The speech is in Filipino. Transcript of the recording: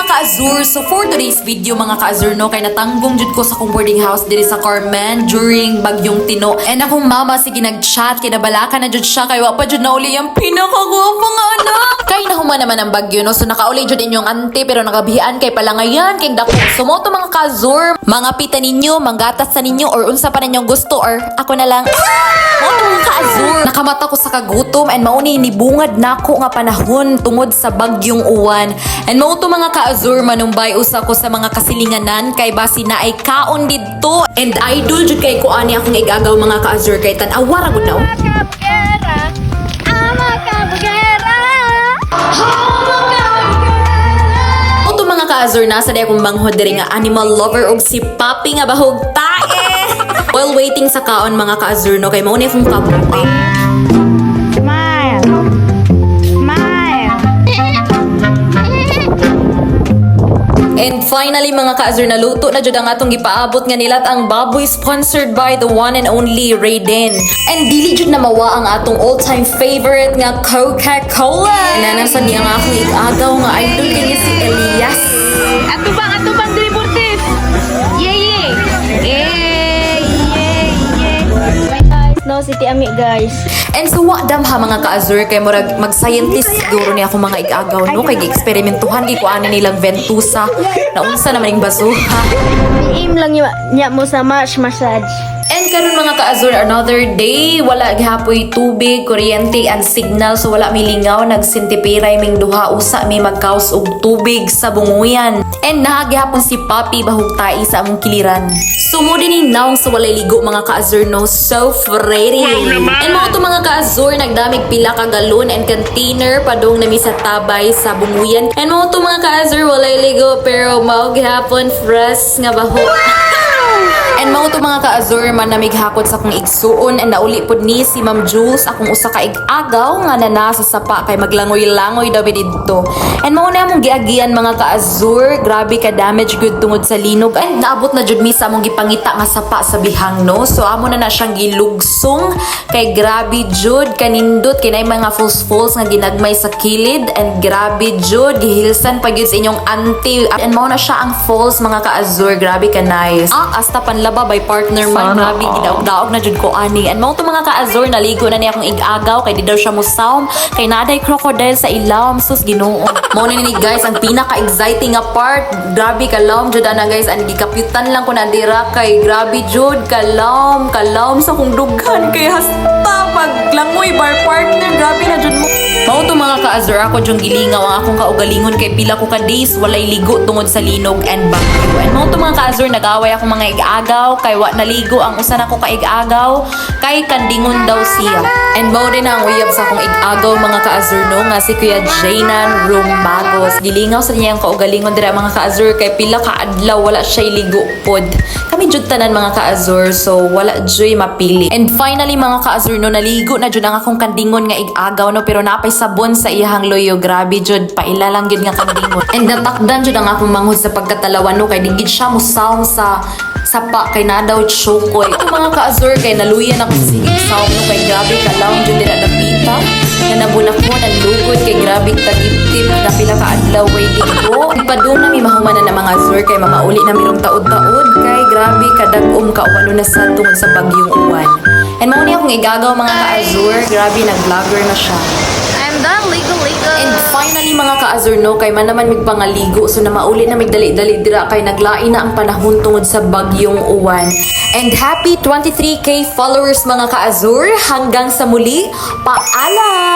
mga ka-Azur, so for today's video mga ka-Azur no, kay natanggong jud ko sa kong boarding house diri sa Carmen during bagyong Tino. And akong mama sige nag-chat, kinabalaka na jud siya kay wa pa jud na uli yung pinakagwapo nga anak. Kay nahuman naman ang bagyo no, so nakauli jud inyong ante pero nakabihan kay palangayan kay dako. So mo to mga ka-Azur, mga pita ninyo, manggatas sa ninyo or unsa pa ninyong gusto or ako na lang. Mo to mga ka-Azur, nakamata ko sa kagutom and mauni ni bungad nako nga panahon tungod sa bagyong uwan. And mao to mga ka-Azur, manumbay usa ko sa mga kasilinganan kay basi na ay kaon didto. And idol jud kay ko ani akong igagaw mga ka-Azur kay tan-awa ra gud na. Oto mga ka-Azur, nasa di akong manghod diri nga animal lover og si Papi nga bahog tae. While waiting sa kaon mga ka-Azur no, kay mao ni akong kabuang. And finally mga ka-Azur, naluto na jud ang atong gipaabot nga nilat ang baboy sponsored by the one and only Raiden. And dili jud na mawa ang atong all-time favorite nga Coca-Cola. Nanasa niya nga akong igagaw nga idol kini si Elias. Ato bang driportif? Yay! No, City Ami guys. And so wa damha mga ka-Azur kay murag mag-scientist siguro ni ako mga igagaw no, kay gi-eksperimentuhan gi ko ani nilang ventusa na unsa naman ning basuha. Aim lang niya mo sa massage. And karon mga ka-Azur, another day, wala gihapoy tubig, kuryente, and signal, so wala may lingaw, nagsintipiray ming duha usa may magkaos og tubig sa bunguyan. And nahagihapon si Papi bahog tai sa among kiliran. Sumo din ni naong sa walay ligo mga ka-Azur no, so pretty. And mga to mga ka-Azur, nagdamig pila ka galon and container padung nami sa tabay sa bunguyan. And mga to mga ka-Azur, walay ligo pero mao gihapon fresh nga bahog. And mao to mga ka-Azur, manamighakot sa akong igsuon and nauli pod ni si Ma'am Jules akong usa ka igagaw nga nana sa sapa kay maglangoy-langoy daw didto. And mao na among giagian mga ka-Azur, grabe ka damage good tungod sa linog and naabot na jud mi sa among gipangita nga sapa sa bihang no. So amo na siyang gilugsong kay grabe jud kanindot kay nay mga falls nga ginagmay sa kilid and grabe jud gihilsan pa gyud sa inyong auntie. And mao na siya ang falls mga ka-Azur, grabe ka nice. Hasta panlaba by partner man, grabe gidaog-daog na jud ko ani. And mao to mga ka-Azur, naligo na niya akong igagaw kay di daw siya musawm kay naday crocodile sa ilawom sus Ginoo. Mao ni guys ang pinaka-exciting nga part, grabe kalawom jud ana guys, and gikapitan lang ko na dira kay grabe jud kalawom sa kong dughan kay hasta paglangoy bar partner, grabe na jud mo. Mao to mga ka-Azur, ako jung gilingaw ang akong kaugalingon kay pila ko ka days walay ligo tungod sa linog and bagyo. And mao to mga ka-Azur, nag-away ako mga igagaw kay wa naligo ang usa nako ka igagaw kay kandingon daw siya. And mao din ang uyab sa akong igagaw mga ka-Azur no, nga si Kuya Jaynan Rumagos. Gilingaw sa niya ang kaugalingon dira mga ka-Azur kay pila ka adlaw wala siya ligo pod. Kami jud tanan mga ka-Azur, so wala joy mapili. And finally mga ka-Azur no, naligo na jud ang akong kandingon nga igagaw no, pero napay sabon sa iyahang loyo, grabe jud paila lang jud nga kandingon. And natakdan jud ang akong manghod sa pagkatalawan no, kay digid siya musawm sa sapa kay na daw chokoy. Ito mga ka-Azur kay naluyan ako sa sigig sawm no, kay grabe kalawom jud dira dapita nga nabunak mo ng lugod kay grabe tagitip na pila ka adlaw way ligo. Padung na mi mahumanan na mga Azur kay mamauli na mirong taod-taod kay grabe kadag-om kauwalo na sa tungod sa bagyong uwan. And mao ni akong igagaw mga ka-Azur, grabe nag-vlogger na siya. I'm done ligo. And finally mga ka-Azur no, kay man naman migpangaligo so na mauli na migdali-dali dira kay naglain na ang panahon tungod sa bagyong uwan. And happy 23k followers mga ka-Azur, hanggang sa muli, paalam!